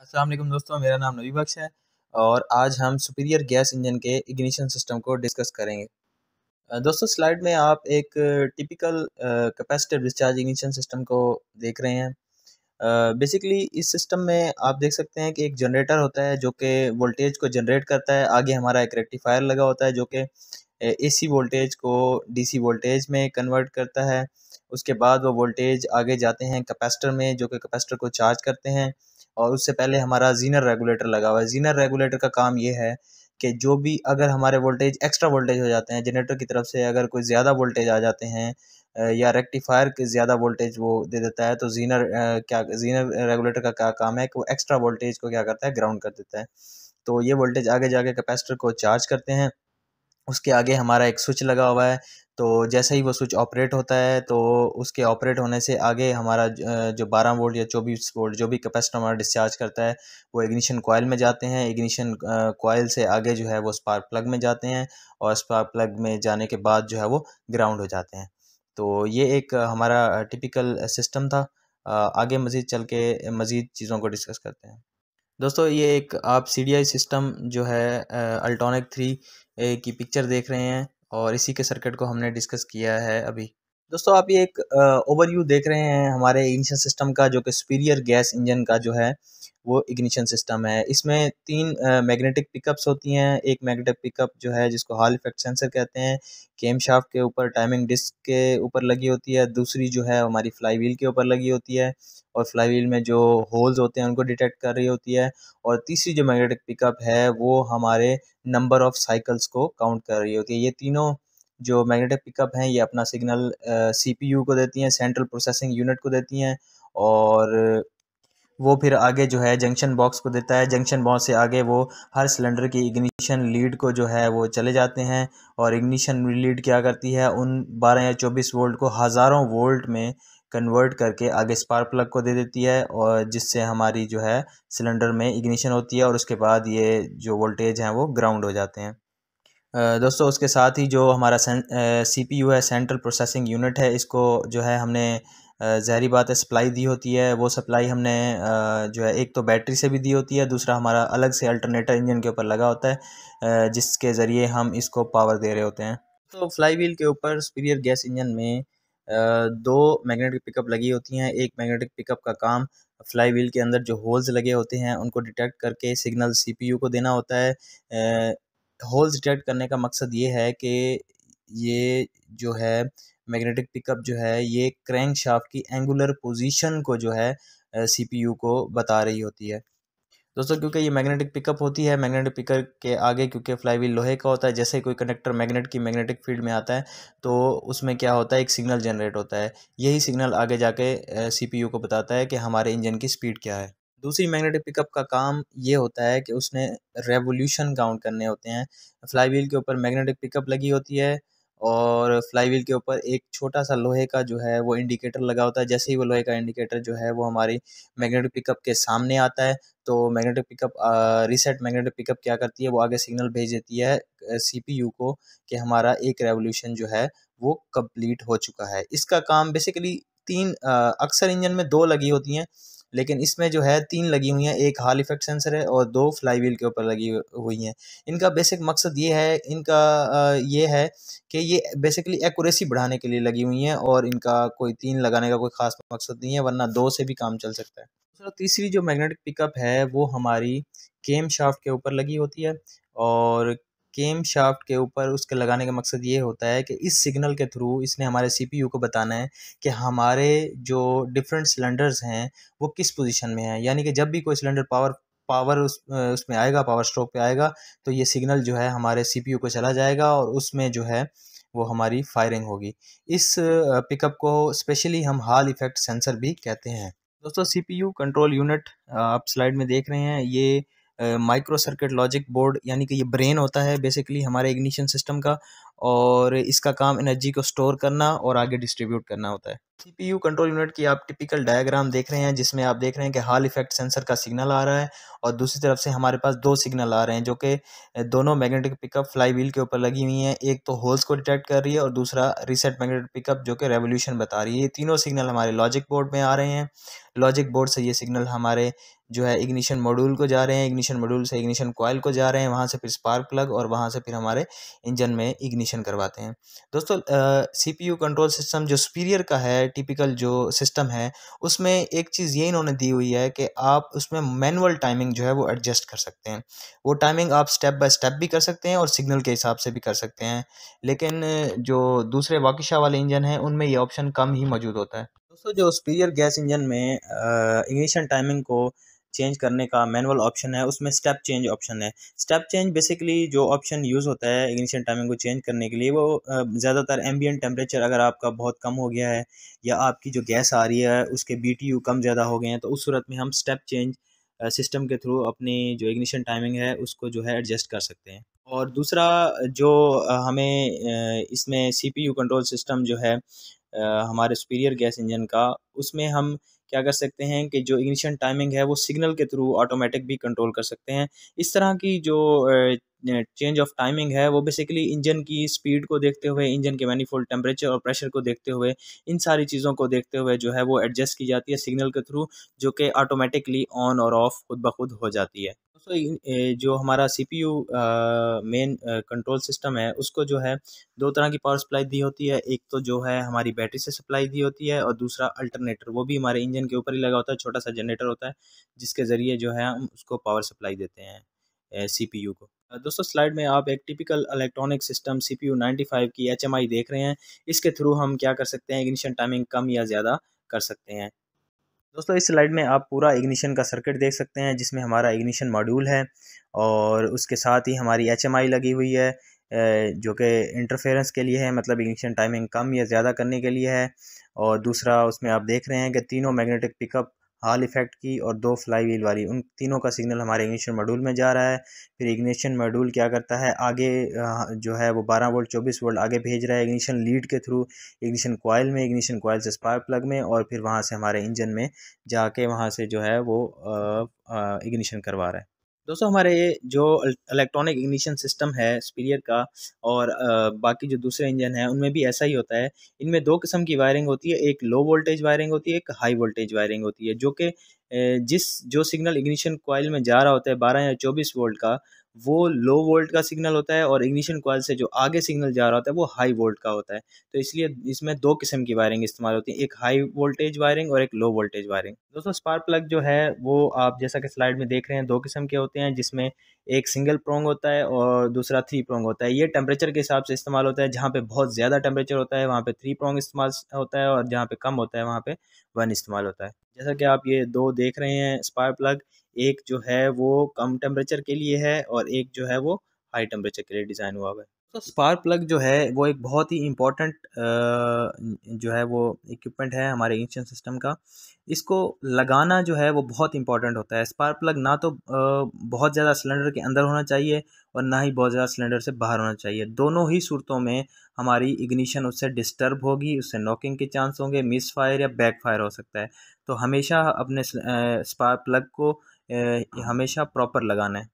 अस्सलाम वालेकुम दोस्तों, मेरा नाम नबी बख्श है और आज हम सुपीरियर गैस इंजन के इग्निशन सिस्टम को डिस्कस करेंगे। दोस्तों स्लाइड में आप एक typical capacitive discharge ignition system को देख रहे हैं। बेसिकली इस सिस्टम में आप देख सकते हैं कि एक जनरेटर होता है जो कि वोल्टेज को जनरेट करता है। आगे हमारा एक रेक्टिफायर लगा होता है जो कि एसी वोल्टेज को डीसी वोल्टेज में कन्वर्ट करता है। उसके बाद वो वोल्टेज आगे जाते हैं कैपेसिटर में, जो कि कैपेसिटर को चार्ज करते हैं। और उससे पहले हमारा जीनर रेगुलेटर लगा हुआ है। जीनर रेगुलेटर का काम ये है कि जो भी अगर हमारे वोल्टेज एक्स्ट्रा वोल्टेज हो जाते हैं जनरेटर की तरफ से, अगर कोई ज़्यादा वोल्टेज आ जाते हैं या रेक्टिफायर के ज़्यादा वोल्टेज वो दे देता है, तो जीनर रेगुलेटर का क्या काम है कि वो एक्स्ट्रा वोल्टेज को क्या करता है, ग्राउंड कर देता है। तो ये वोल्टेज आगे जाके कैपेसिटर को चार्ज करते हैं। उसके आगे हमारा एक स्विच लगा हुआ है, तो जैसे ही वो स्विच ऑपरेट होता है तो उसके ऑपरेट होने से आगे हमारा जो 12 वोल्ट या 24 वोल्ट जो भी कैपेसिटर हमारा डिस्चार्ज करता है वो इग्निशन कॉइल में जाते हैं। इग्निशन कॉइल से आगे जो है वो स्पार्क प्लग में जाते हैं और स्पार्क प्लग में जाने के बाद जो है वो ग्राउंड हो जाते हैं। तो ये एक हमारा टिपिकल सिस्टम था। आगे मज़ीद चल के मज़ीद चीज़ों को डिस्कस करते हैं। दोस्तों ये एक आप CDI सिस्टम जो है अल्टोनिक 3 की पिक्चर देख रहे हैं और इसी के सर्किट को हमने डिस्कस किया है अभी। दोस्तों आप ये एक ओवरव्यू देख रहे हैं हमारे इग्निशन सिस्टम का, जो कि सुपीरियर गैस इंजन का जो है वो इग्निशन सिस्टम है। इसमें 3 मैग्नेटिक पिकअप्स होती हैं। एक मैग्नेटिक पिकअप जो है जिसको हॉल इफेक्ट सेंसर कहते हैं, केम शाफ्ट के ऊपर टाइमिंग डिस्क के ऊपर लगी होती है। दूसरी जो है हमारी फ्लाई व्हील के ऊपर लगी होती है और फ्लाई व्हील में जो होल्स होते हैं उनको डिटेक्ट कर रही होती है। और तीसरी जो मैग्नेटिक पिकअप है वो हमारे नंबर ऑफ साइकिल्स को काउंट कर रही होती है। ये तीनों जो मैग्नेटिक पिकअप हैं ये अपना सिग्नल CPU को देती हैं, सेंट्रल प्रोसेसिंग यूनिट को देती हैं, और वो फिर आगे जो है जंक्शन बॉक्स को देता है। जंक्शन बॉक्स से आगे वो हर सिलेंडर की इग्निशन लीड को जो है वो चले जाते हैं और इग्निशन लीड क्या करती है, उन 12 या 24 वोल्ट को हज़ारों वोल्ट में कन्वर्ट करके आगे स्पार्क प्लग को दे देती है, और जिससे हमारी जो है सिलेंडर में इग्निशन होती है और उसके बाद ये जो वोल्टेज हैं वो ग्राउंड हो जाते हैं। दोस्तों उसके साथ ही जो हमारा CPU है, सेंट्रल प्रोसेसिंग यूनिट है, इसको जो है हमने ज़ाहिरी बात है सप्लाई दी होती है। वो सप्लाई हमने जो है एक तो बैटरी से भी दी होती है, दूसरा हमारा अलग से अल्टरनेटर इंजन के ऊपर लगा होता है जिसके ज़रिए हम इसको पावर दे रहे होते हैं। तो फ्लाई व्हील के ऊपर सुपीरियर गैस इंजन में 2 मैग्नेटिक पिकअप लगी होती हैं। एक मैग्नेटिक पिकअप का काम फ्लाई व्हील के अंदर जो होल्स लगे होते हैं उनको डिटेक्ट करके सिग्नल CPU को देना होता है। होल्स डिटेक्ट करने का मकसद ये है कि ये जो है मैग्नेटिक पिकअप जो है ये क्रैंक शाफ्ट की एंगुलर पोजीशन को जो है CPU को बता रही होती है। दोस्तों क्योंकि ये मैग्नेटिक पिकअप होती है, मैग्नेटिक पिकअप के आगे क्योंकि फ्लाई व्हील लोहे का होता है, जैसे ही कोई कंडक्टर मैग्नेट की मैग्नेटिक फील्ड में आता है तो उसमें क्या होता है, एक सिग्नल जनरेट होता है। यही सिग्नल आगे जाके CPU को बताता है कि हमारे इंजन की स्पीड क्या है। दूसरी मैग्नेटिक पिकअप का काम ये होता है कि उसने रेवोल्यूशन काउंट करने होते हैं। फ्लाई व्हील के ऊपर मैग्नेटिक पिकअप लगी होती है और फ्लाई व्हील के ऊपर एक छोटा सा लोहे का जो है वो इंडिकेटर लगा होता है। जैसे ही वो लोहे का इंडिकेटर जो है वो हमारी मैग्नेटिक पिकअप के सामने आता है तो magnetic pickup reset magnetic pickup क्या करती है, वो आगे सिग्नल भेज देती है CPU को कि हमारा एक रेवोल्यूशन जो है वो कंप्लीट हो चुका है। इसका काम बेसिकली 3 अक्सर इंजन में 2 लगी होती हैं, लेकिन इसमें जो है 3 लगी हुई हैं। एक हॉल इफेक्ट सेंसर है और 2 फ्लाई व्हील के ऊपर लगी हुई हैं। इनका बेसिक मकसद ये है, इनका ये है कि ये बेसिकली एक्यूरेसी बढ़ाने के लिए लगी हुई हैं और इनका कोई 3 लगाने का कोई ख़ास मकसद नहीं है, वरना 2 से भी काम चल सकता है। दूसरा तीसरी जो मैग्नेटिक पिकअप है वो हमारी केम शाफ्ट के ऊपर लगी होती है और केम शाफ्ट के ऊपर उसके लगाने का मकसद ये होता है कि इस सिग्नल के थ्रू इसने हमारे CPU को बताना है कि हमारे जो डिफरेंट सिलेंडर्स हैं वो किस पोजीशन में हैं। यानी कि जब भी कोई सिलेंडर पावर पावर उसमें आएगा, पावर स्ट्रोक पे आएगा, तो ये सिग्नल जो है हमारे CPU को चला जाएगा और उसमें जो है वो हमारी फायरिंग होगी। इस पिकअप को स्पेशली हम हॉल इफेक्ट सेंसर भी कहते हैं। दोस्तों CPU कंट्रोल यूनिट आप स्लाइड में देख रहे हैं, ये माइक्रो सर्किट लॉजिक बोर्ड यानी कि ये ब्रेन होता है बेसिकली हमारे इग्निशन सिस्टम का, और इसका काम एनर्जी को स्टोर करना और आगे डिस्ट्रीब्यूट करना होता है। सीपीयू कंट्रोल यूनिट की आप टिपिकल डायग्राम देख रहे हैं, जिसमें आप देख रहे हैं कि हॉल इफेक्ट सेंसर का सिग्नल आ रहा है और दूसरी तरफ से हमारे पास दो सिग्नल आ रहे हैं जो कि दोनों मैग्नेटिक पिकअप फ्लाई व्हील के ऊपर लगी हुई हैं। एक तो होल्स को डिटेक्ट कर रही है और दूसरा रीसेट मैग्नेटिक पिकअप जो कि रेवोल्यूशन बता रही है। ये तीनों सिग्नल हमारे लॉजिक बोर्ड में आ रहे हैं। लॉजिक बोर्ड से ये सिग्नल हमारे जो है इग्निशन मॉड्यूल को जा रहे हैं, इग्निशन मॉड्यूल से इग्निशन कॉइल को जा रहे हैं, वहाँ से फिर स्पार्क प्लग और वहाँ से फिर हमारे इंजन में इग्निशन करवाते हैं। दोस्तों सीपीयू कंट्रोल सिस्टम जो सुपीरियर का है, टिपिकल जो सिस्टम है, उसमें एक चीज़ ये इन्होंने दी हुई है कि आप उसमें मैनुअल टाइमिंग जो है वो एडजस्ट कर सकते हैं। वो टाइमिंग आप स्टेप बाय स्टेप भी कर सकते हैं और सिग्नल के हिसाब से भी कर सकते हैं, लेकिन जो दूसरे वाकिशा वाले इंजन हैं उनमें ये ऑप्शन कम ही मौजूद होता है। दोस्तों जो सुपीरियर गैस इंजन में इग्निशन टाइमिंग को चेंज करने का मैनुअल ऑप्शन है, उसमें स्टेप चेंज ऑप्शन है। स्टेप चेंज बेसिकली जो ऑप्शन यूज़ होता है इग्निशन टाइमिंग को चेंज करने के लिए, वो ज़्यादातर एम्बिएंट टेम्परेचर अगर आपका बहुत कम हो गया है या आपकी जो गैस आ रही है उसके बीटीयू कम ज़्यादा हो गए हैं, तो उस सूरत में हम स्टेप चेंज सिस्टम के थ्रू अपनी जो इग्निशन टाइमिंग है उसको जो है एडजस्ट कर सकते हैं। और दूसरा जो हमें इसमें सीपीयू कंट्रोल सिस्टम जो है हमारे सुपीरियर गैस इंजन का, उसमें हम क्या कर सकते हैं कि जो इग्निशन टाइमिंग है वो सिग्नल के थ्रू ऑटोमेटिक भी कंट्रोल कर सकते हैं। इस तरह की जो चेंज ऑफ टाइमिंग है वो बेसिकली इंजन की स्पीड को देखते हुए, इंजन के मैनिफोल्ड टेम्परेचर और प्रेशर को देखते हुए, इन सारी चीज़ों को देखते हुए जो है वो एडजस्ट की जाती है सिग्नल के थ्रू, जो कि ऑटोमेटिकली ऑन और ऑफ खुद ब खुद हो जाती है। दोस्तों जो हमारा सीपीयू मेन कंट्रोल सिस्टम है उसको जो है दो तरह की पावर सप्लाई दी होती है। एक तो जो है हमारी बैटरी से सप्लाई दी होती है और दूसरा अल्टरनेटर, वो भी हमारे इंजन के ऊपर ही लगा होता है, छोटा सा जनरेटर होता है जिसके ज़रिए जो है हम उसको पावर सप्लाई देते हैं सीपीयू को। दोस्तों स्लाइड में आप एक टिपिकल इलेक्ट्रॉनिक सिस्टम सीपीयू 95 की एचएमआई देख रहे हैं। इसके थ्रू हम क्या कर सकते हैं, इग्निशन टाइमिंग कम या ज़्यादा कर सकते हैं। दोस्तों इस स्लाइड में आप पूरा इग्निशन का सर्किट देख सकते हैं, जिसमें हमारा इग्निशन मॉड्यूल है और उसके साथ ही हमारी एचएमआई लगी हुई है जो कि इंटरफेरेंस के लिए है, मतलब इग्निशन टाइमिंग कम या ज़्यादा करने के लिए है। और दूसरा उसमें आप देख रहे हैं कि तीनों मैग्नेटिक पिकअप हॉल इफेक्ट की और दो फ्लाई व्हील वाली, उन तीनों का सिग्नल हमारे इग्निशन मॉड्यूल में जा रहा है। फिर इग्निशन मॉड्यूल क्या करता है, आगे जो है वो 12 वोल्ट 24 वोल्ट आगे भेज रहा है इग्निशन लीड के थ्रू इग्निशन कॉइल में, इग्निशन कॉइल से स्पार्क प्लग में, और फिर वहाँ से हमारे इंजन में जाके वहाँ से जो है वो इग्निशन करवा रहा है। दोस्तों हमारे ये जो इलेक्ट्रॉनिक इग्निशन सिस्टम है सुपीरियर का और बाकी जो दूसरे इंजन हैं उनमें भी ऐसा ही होता है। इनमें दो किस्म की वायरिंग होती है, एक लो वोल्टेज वायरिंग होती है, एक हाई वोल्टेज वायरिंग होती है, जो कि जो सिग्नल इग्निशन कॉइल में जा रहा होता है 12 या 24 वोल्ट का, वो लो वोल्ट का सिग्नल होता है और इग्निशन कॉइल से जो आगे सिग्नल जा रहा होता है वो हाई वोल्ट का होता है। तो इसलिए इसमें दो किस्म की वायरिंग इस्तेमाल होती है, एक हाई वोल्टेज वायरिंग और एक लो वोल्टेज वायरिंग। दोस्तों स्पार्क प्लग जो है वो आप जैसा कि स्लाइड में देख रहे हैं दो किस्म के होते हैं, जिसमें एक सिंगल प्रोंग होता है और दूसरा थ्री प्रोंग होता है। ये टेम्परेचर के हिसाब से इस्तेमाल होता है, जहाँ पे बहुत ज़्यादा टेम्परेचर होता है वहाँ पे थ्री प्रोंग इस्तेमाल होता है और जहाँ पे कम होता है वहाँ पे वन इस्तेमाल होता है। जैसा कि आप ये दो देख रहे हैं स्पार्क प्लग, एक जो है वो कम टेम्परेचर के लिए है और एक जो है वो हाई टेम्परेचर के लिए डिज़ाइन हुआ हुआ है। तो स्पार्क प्लग जो है वो एक बहुत ही इम्पोर्टेंट जो है वो इक्विपमेंट है हमारे इग्निशन सिस्टम का। इसको लगाना जो है वो बहुत इंपॉर्टेंट होता है। स्पार्क प्लग ना तो बहुत ज़्यादा सिलेंडर के अंदर होना चाहिए और ना ही बहुत ज़्यादा सिलेंडर से बाहर होना चाहिए। दोनों ही सूरतों में हमारी इग्निशन उससे डिस्टर्ब होगी, उससे नॉकिंग के चांस होंगे, मिस फायर या बैक फायर हो सकता है। तो हमेशा अपने स्पार्क प्लग को हमेशा प्रॉपर लगाना है।